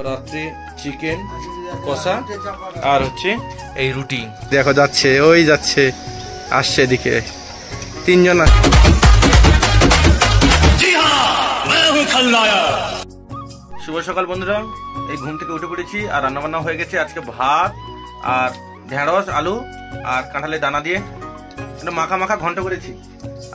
রাত্রি চিকেন কষা আর হচ্ছে এই রুটি দেখো যাচ্ছে, ওই যাচ্ছে, আসছে এদিকে তিনজন। শুভ সকাল বন্ধুরা, এই ঘুম থেকে উঠে পড়েছি আর রান্না বান্না হয়ে গেছে। আজকে ভাত আর ঢেঁড়স আলু আর কাঁঠালের দানা দিয়ে মাখা মাখা ঘন্ট করেছি।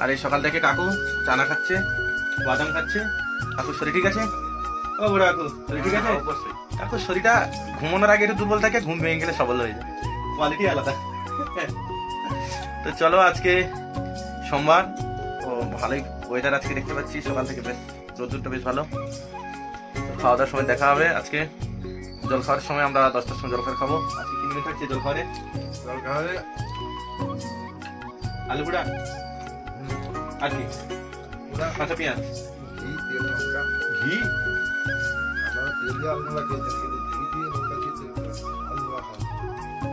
আর এই সকাল থেকে কাকু চানা খাচ্ছে, বাদাম খাচ্ছে। কাকু শরীর ঠিক আছে? ও বুড়া কাকু শরীর ঠিক আছে? কাকু শরীরটা ঘুমানোর আগে একটু দুর্বল থাকে, ঘুম ভেঙে গেলে সবল হয়ে যায়, কোয়ালিটি আলাদা। তো চলো, আজকে সোমবার, ও ভালোই ওয়েদার আজকে দেখতে পাচ্ছি, সকাল থেকে বেশ রোদ্দুরটা বেশ ভালো। খাওয়া দাওয়ার সময় দেখা হবে। আজকে জল খাওয়ার সময় আমরা 10টার সময় জলখাবার খাবো। আজকে কি মিনিট থাকছে জল খাওয়ারে? আলু গুঁড়া আর কি কাঁচা পেঁয়াজ ঘি।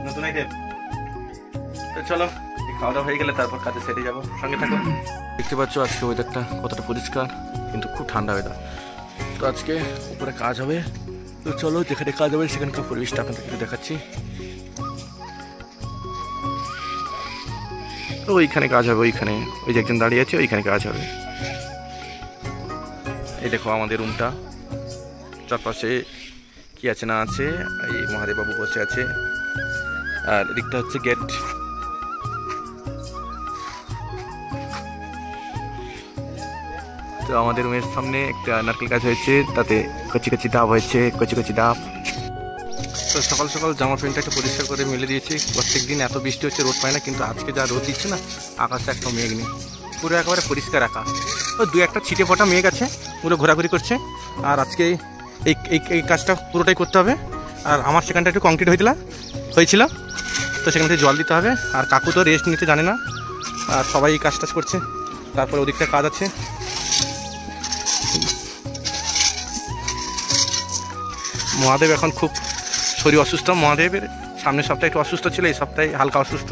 নতুন আইটেম। তো চলো, খাওয়া দাওয়া হয়ে গেলে তারপর কাজে সেরে যাবো, সঙ্গে থাকো। দেখতে পাচ্ছ আজকে ওয়েদারটা কতটা পরিষ্কার, কিন্তু খুব ঠান্ডা ওয়েদার। তো আজকে উপরে কাজ হবে, তো চলো যেখানে কাজ হবে সেখানকার পরিবেশটা আপনাদেরকে দেখাচ্ছি। তো ওইখানে কাজ হবে, ওইখানে ওই যে একজন দাঁড়িয়ে আছে, ওইখানে কাজ হবে। এই দেখো আমাদের রুমটা, চারপাশে কি আছে না আছে, এই মহাদেব বাবু বসে আছে, আর এদিকটা হচ্ছে গেট। তো আমাদের রুমের সামনে একটা নারকেল গাছ হয়েছে, তাতে কচি কচি ডাব হয়েছে, কচি কচি ডাব। তো সকাল সকাল জামা প্যান্টটা একটু পরিষ্কার করে মেলে দিয়েছি। প্রত্যেক দিন এত বৃষ্টি হচ্ছে, রোদ পায় না, কিন্তু আজকে যা রোদ দিচ্ছে না, আকাশে একটা মেঘ নেই, পুরো একেবারে পরিষ্কার আকাশ। ওই দু একটা ছিটে ফোটা মেঘ আছে, পুরো ঘোরাঘুরি করছে। আর আজকে এই কাজটা পুরোটাই করতে হবে। আর আমার সেখানটা একটু কংক্রিট হয়েছিল, তো সেখান থেকে জল দিতে হবে। আর কাকু তো রেস্ট নিতে জানে না, আর সবাই এই কাজ টাজ করছে। তারপরে ওদিকটা কাজ আছে। মহাদেব এখন খুব শরীর অসুস্থ। মহাদেবের সামনের সপ্তাহে একটু অসুস্থ ছিল, এই সপ্তাহে হালকা অসুস্থ।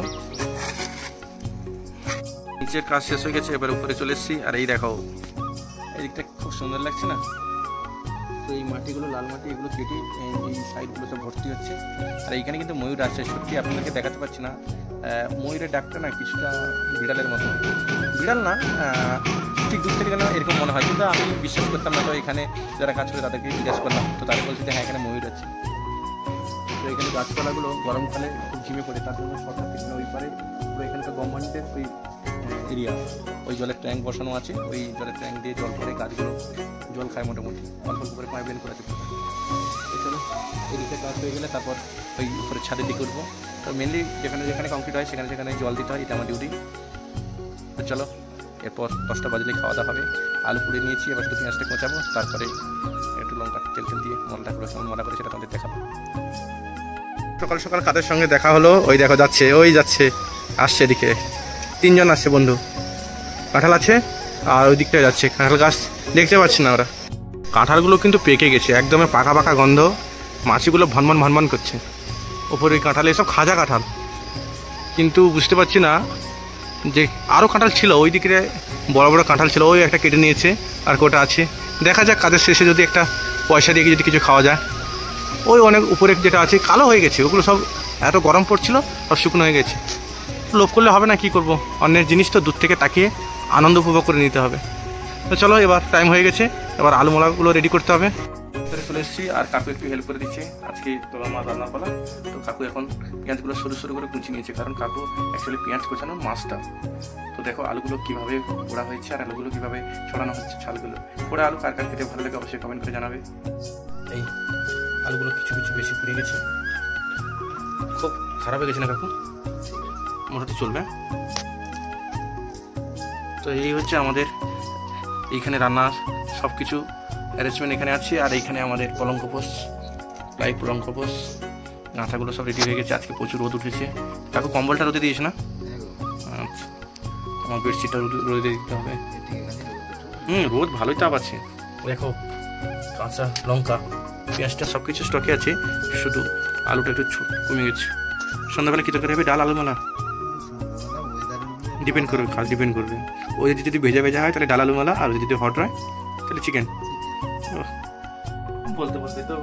নিচের কাজ শেষ হয়ে গেছে, এবার উপরে চলে এসেছি। আর এই দেখো এই দিকটা খুব সুন্দর লাগছে না? তো এই মাটিগুলো, লাল মাটি, এগুলো কেটে এই সাইডগুলো সব ভর্তি হচ্ছে। আর এইখানে কিন্তু ময়ূর আছে, সত্যি আপনাদেরকে দেখাতে পারছি না। ময়ূরের ডাকটা না কিছুটা বিড়ালের মতো, বিড়াল না, ঠিক দূর থেকে যেন এরকম মনে হয়, কিন্তু আমি বিশ্বাস করতাম না। তো এখানে যারা কাজ করে তাদেরকে জিজ্ঞাসা করলাম, তো তারা বলছে যে হ্যাঁ এখানে ময়ূর আছে। তো এখানে গাছপালাগুলো গরমকালে খুব ঝিমে পড়ে, তার জন্য সরকার থেকে ওই পারে পুরো এখানকার গভর্নমেন্টের ওই এরিয়া, ওই জলের ট্যাঙ্ক বসানো আছে, ওই জলের ট্যাঙ্ক দিয়ে জল পরে গাছগুলো জল খায় মোটামুটি, অল্প অল্প করে পাইপ লাইন করা আছে। চলো এদিকে কাজ হয়ে গেলে তারপর ওই উপরে ছাদের দিকে উঠবো। তো মেনলি যেখানে যেখানে কংক্রিট হয় সেখানে সেখানে জল দিতে হয়, এটা আমার ডিউটি। তো চলো, এরপর 10টা বাজলে খাওয়া দাওয়া হবে। আলু পুড়ে নিয়েছি, এবার শুধু পেঁয়াজটা কোঁচাবো, তারপরে একটু লঙ্কা তেল দিয়ে মনটা করে কেমন মজা করে সেটা তোমাদের দেখাবো। সকাল সকাল কাদের সঙ্গে দেখা হলো, ওই দেখো যাচ্ছে, ওই যাচ্ছে, আসছে এদিকে তিনজন আসছে বন্ধু। কাঁঠাল আছে আর ওই দিকটায় যাচ্ছে, কাঁঠাল গাছ দেখতে পাচ্ছি না ওরা। কাঁঠালগুলো কিন্তু পেকে গেছে, একদম পাকা পাকা গন্ধ, মাছিগুলো ভনভন ভনভন করছে। ওপরে ওই কাঁঠাল, এসব খাজা কাঁঠাল, কিন্তু বুঝতে পারছি না যে আরও কাঁঠাল ছিল, ওই দিকে বড় বড় কাঁঠাল ছিল, ওই একটা কেটে নিয়েছে আর কোটা আছে। দেখা যাক কাজের শেষে যদি একটা পয়সা দিয়ে যদি কিছু খাওয়া যায়। ওই অনেক উপরে যেটা আছে কালো হয়ে গেছে, ওগুলো সব এত গরম পড়ছিল সব শুকনো হয়ে গেছে। লোভ করলে হবে না, কি করব, অন্যের জিনিস তো দূর থেকে তাকিয়ে আনন্দ উপভোগ করে নিতে হবে। তো চলো, এবার টাইম হয়ে গেছে, এবার আলু মোলাগুলো রেডি করতে হবে। চলে এসেছি আর কাকু একটু হেল্প করে দিচ্ছে। আজকে তোলা মাছ রান্না করা, তো কাকু এখন পেঁয়াজগুলো সরু সরু করে কুচি নিয়েছে, কারণ কাকু অ্যাকচুয়ালি পেঁয়াজ কোচানো মাছটা। তো দেখো আলুগুলো কীভাবে পোড়া হয়েছে আর আলুগুলো কীভাবে ছড়ানো হচ্ছে, ছালগুলো। পোড়া আলু কার কার খেতে ভালো লাগে অবশ্যই কমেন্ট করে জানাবে। এই আলুগুলো কিছু কিছু বেশি পুড়ে গেছে, খুব খারাপ হয়ে গেছে না কাকু? মোটামুটি চলবে। তো এই হচ্ছে আমাদের এইখানে রান্নার সব কিছু অ্যারেঞ্জমেন্ট এখানে আছে। আর এইখানে আমাদের পলঙ্কপোষ, প্লাই পলঙ্কপোষ, গাঁথাগুলো সব রেডি হয়ে গেছে। আজকে প্রচুর রোদ উঠেছে। কাকু কম্বলটা রোদে দিয়েছে না? আচ্ছা, আমার বেডশিটটা রোদে দিতে হবে। রোদ ভালোই তাপ আছে। দেখো কাঁচা লঙ্কা, পেঁয়াজটা সব কিছু স্টকে আছে, শুধু আলুটা একটু কমে গেছে। সন্ধ্যাবেলা কী তরকারি হবে? ডাল আলু মালা ডিপেন্ড করবে, খাস ডিপেন্ড করবে। ওই যদি ভেজা ভেজা হয় তাহলে ডাল আলু মালা, আর যদি হট হয় তাহলে চিকেন। বলতে বলতে তো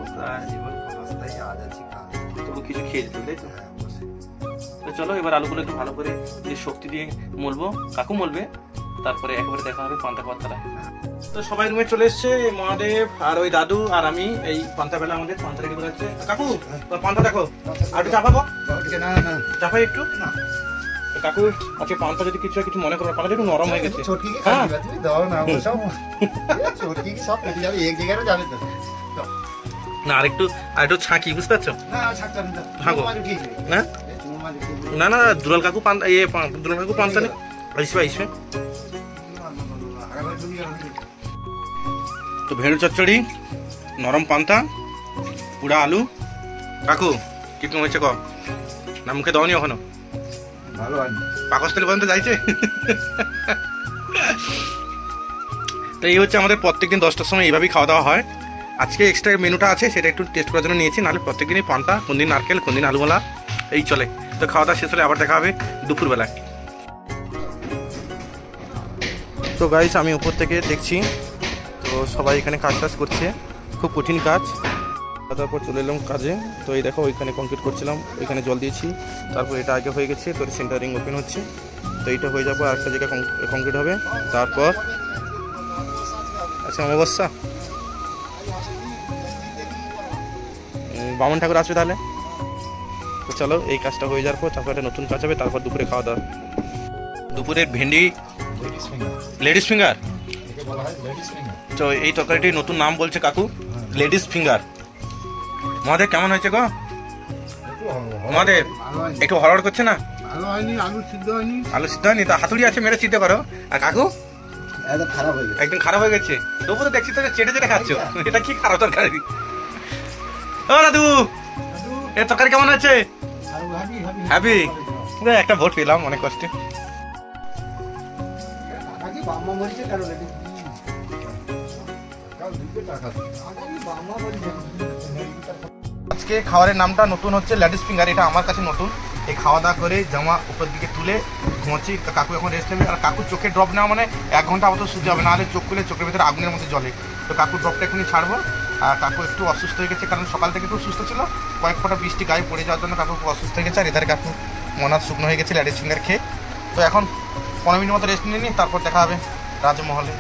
তবু কিছু খেয়ে যেত, তাই তো? তো চলো এবার আলুগুলো একটু ভালো করে যে শক্তি দিয়ে মলবো, কাকু মলবে, তারপরে একবারে দেখা হবে পান্তা পাত্তাটা। তো সবাই রুমে চলে এসছে, মহাদেব আর ওই দাদু আর আমি। এই পান্তা বেলা আমাদের পান্তা রেডি করে যাচ্ছে। কাকু পান্তা দেখো, আর একটু চাপাবো, চাপাই একটু না কাকু। আজকে পান্তা যদি কিছু কিছু মনে করো, পান্তা একটু নরম হয়ে গেছে। না আরেকটু ছাঁকি, বুঝতে পারছো? না না দুলাল কাকু পান্তা, দুলাল কাকু পান্তা নেই, আসবে আসবে। তো ভেড়ু চচ্চড়ি, নরম পান্তা, পুরা আলু। কাকু কি কেমন হয়েছে ক? না মুখে দাওনি ওখানে? ভালো হয়, পাকস্থলী পর্যন্ত যাইছে। তো এই হচ্ছে আমাদের প্রত্যেকদিন 10টার সময় এইভাবেই খাওয়া দাওয়া হয়। আজকে এক্সট্রা মেনুটা আছে, সেটা একটু টেস্ট করার জন্য নিয়েছি, নাহলে প্রত্যেকদিনই পান্তা, কোন দিন নারকেল, কোন দিন আলুওয়ালা, এই চলে। তো খাওয়া দাওয়া শেষ হলে আবার দেখা হবে দুপুরবেলায়। তো গাইস আমি উপর থেকে দেখছি, তো সবাই এখানে কাজ টাজ করছে, খুব কঠিন কাজ। তারপর চলে এলাম কাজে। তো এই দেখো ওইখানে কমপ্লিট করছিলাম, ওইখানে জল দিয়েছি, তারপর এটা আগে হয়ে গেছে, তোর সেন্টারিং ওপেন হচ্ছে। তো এইটা হয়ে যাবো, আরেকটা জায়গায় কমপ্লিট হবে। তারপর আচ্ছা অমাবস্যা, বামন ঠাকুর আসবে তাহলে। তো চলো এই কাজটা হয়ে যাওয়ার পর তারপর একটা নতুন কাজ হবে, তারপর দুপুরে খাওয়া দাওয়া। দুপুরের ভেন্ডি লেডিস ফিঙ্গার। তো এই তরকারিটির নতুন নাম বলছে কাকু, লেডিস ফিঙ্গার। মহাদেব কেমন হয়েছে গো? মহাদেব একটু হড়হড় করছে না? আলু সিদ্ধ হয়নি? তা হাতুড়ি আছে, মেরে সিদ্ধ করো। আর কাকু একদম খারাপ হয়ে গেছে। তবু তো দেখছি তো চেটে চেটে খাচ্ছ, এটা কি খারাপ তরকারি? ও দাদু এর তরকারি কেমন আছে? হ্যাপি। একটা ভোট পেলাম অনেক কষ্টে। আজকে খাবারের নামটা নতুন হচ্ছে লেডিস ফিঙ্গার, এটা আমার কাছে নতুন। এই খাওয়া দাওয়া করে জামা উপর দিকে তুলে ঘুমাচ্ছি। কাকু এখন রেস্ট নেবে, আর কাকু চোখে ড্রপ নেওয়া মানে 1 ঘন্টা মতো শুতে হবে, নাহলে চোখ খুলে চোখের ভিতরে আগুনের মতো জ্বলে। তো কাকু ড্রপটা এখনই ছাড়বো। আর কাকু একটু অসুস্থ হয়ে গেছে, কারণ সকাল থেকে একটু সুস্থ ছিল, কয়েক ফোঁটা বৃষ্টি গায়ে পড়ে যাওয়ার জন্য কাকু অসুস্থ হয়ে গেছে। আর এধারে কাকু মনার শুকনো হয়ে গেছে লেডিস ফিঙ্গার খেয়ে। তো এখন 15 মিনিট মতো রেস্ট নিয়ে নিই, তারপর দেখা হবে রাজমহলে।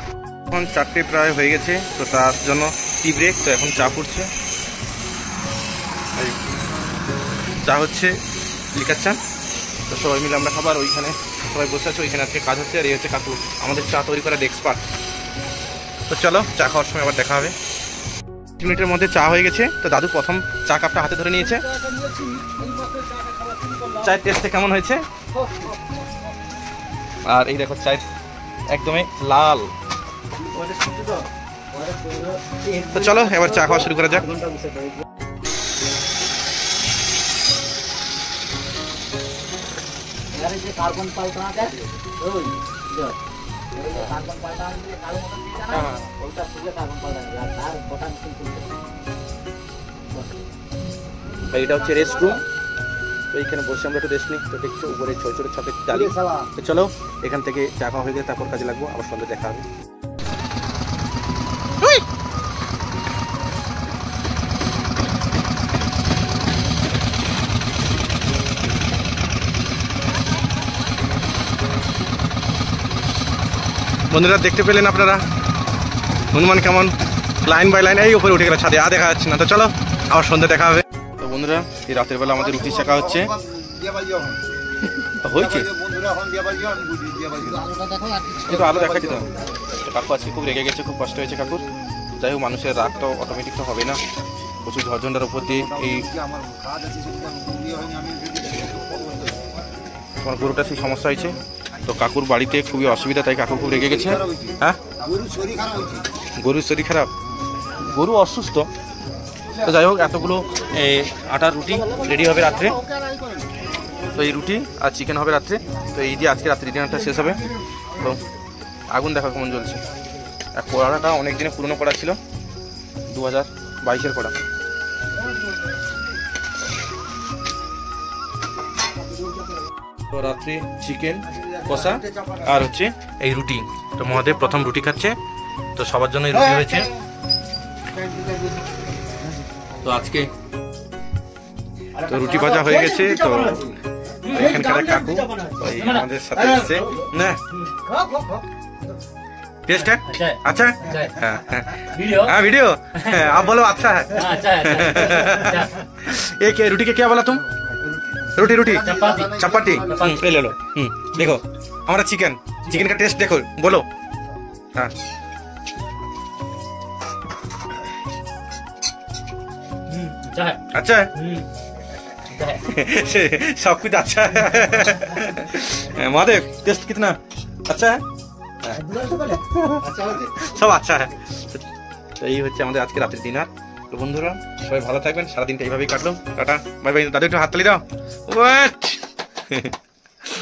এখন 4টে প্রায় হয়ে গেছে, তো তার জন্য টি ব্রেক। তো এখন চা পড়ছে, চা হচ্ছে লিকার চা। তো সবাই মিলে আমরা খাবার, ওইখানে সবাই বসে আছে, ওইখানে আজকে কাজ হচ্ছে। আর এই হচ্ছে কাকু, আমাদের চা তৈরি করার এক্সপার্ট। তো চলো চা খাওয়ার সময় আবার দেখা হবে। 5 মিনিটের মধ্যে চা হয়ে গেছে। তো দাদু প্রথম চা কাপটা হাতে ধরে নিয়েছে। চায়ের টেস্টে কেমন হয়েছে? আর এই দেখো চায়ের একদমই লাল। তো চলো এবার চা খাওয়া শুরু করা যাক। কার্বন পাল্টা এটা হচ্ছে রেস্ট রুম। তো এইখানে বসে আমরা একটু রেস্ট নিই। তো দেখছো উপরে ছোট ছোট ছাপের ডালি। তো চলো এখান থেকে চা খাওয়া হয়ে গেলে তারপর কাজে লাগবো, আবার সন্ধ্যে দেখা হবে। বন্ধুরা দেখতে পেলেন আপনারা হনুমান কেমন লাইন বাই লাইন এই উপরে উঠে গেল ছাদে, দেখা যাচ্ছে না। তো চলো আবার সন্ধ্যে দেখা হবে। তো বন্ধুরা এই রাতের বেলা আমাদের রুটি শেখা হচ্ছে, হয়েছে কিন্তু আলো দেখাচ্ছি। তো কাকু আজকে খুব রেগে গেছে, খুব কষ্ট হয়েছে কাকুর। যাই হোক মানুষের রাগ তো অটোমেটিক তো হবে না, প্রচুর ঝড়ঝন্ডার উপর দিয়ে এই তোমার গরুটা সেই সমস্যা হয়েছে। তো কাকুর বাড়িতে খুবই অসুবিধা, তাই কাকু খুব রেগে গেছে। হ্যাঁ গরুর শরীর খারাপ, গরু অসুস্থ। তো যাই হোক এতগুলো আটার রুটি রেডি হবে রাত্রে। তো এই রুটি আর চিকেন হবে রাত্রে। তো এই দিয়ে আজকে রাত্রে ডিনারটা শেষ হবে। তো আগুন দেখো কেমন জ্বলছে। আর কড়াটা অনেক দিনে পুরনো কড়া ছিল, 2022-এর কড়া। তো রাত্রে চিকেন কষা আর হচ্ছে এই রুটি। তো মহাদেব প্রথম রুটি খাচ্ছে, তো সবার জন্য রুটি হয়েছে। তো আজকে তো রুটি ভাজা হয়ে গেছে। তো এখানকার কাকু ওই আমাদের সাথে এসছে না टेस्ट है अच्छा हाँ वीडियो आप बोलो अच्छा है एक रोटी के क्या बोला तुम रोटी रोटी चपाती ले लो देखो हमारा चिकन चिकन का टेस्ट देखो बोलो हाँ अच्छा है सब कुछ अच्छा है महादेव टेस्ट कितना अच्छा है সব আচ্ছা হ্যাঁ। তো এই হচ্ছে আমাদের আজকে রাতের ডিনার। তো বন্ধুরা সবাই ভালো থাকবেন, সারাদিনটা এইভাবেই কাটলো। Tata bye bye. দাদু একটু হাততালি দাও।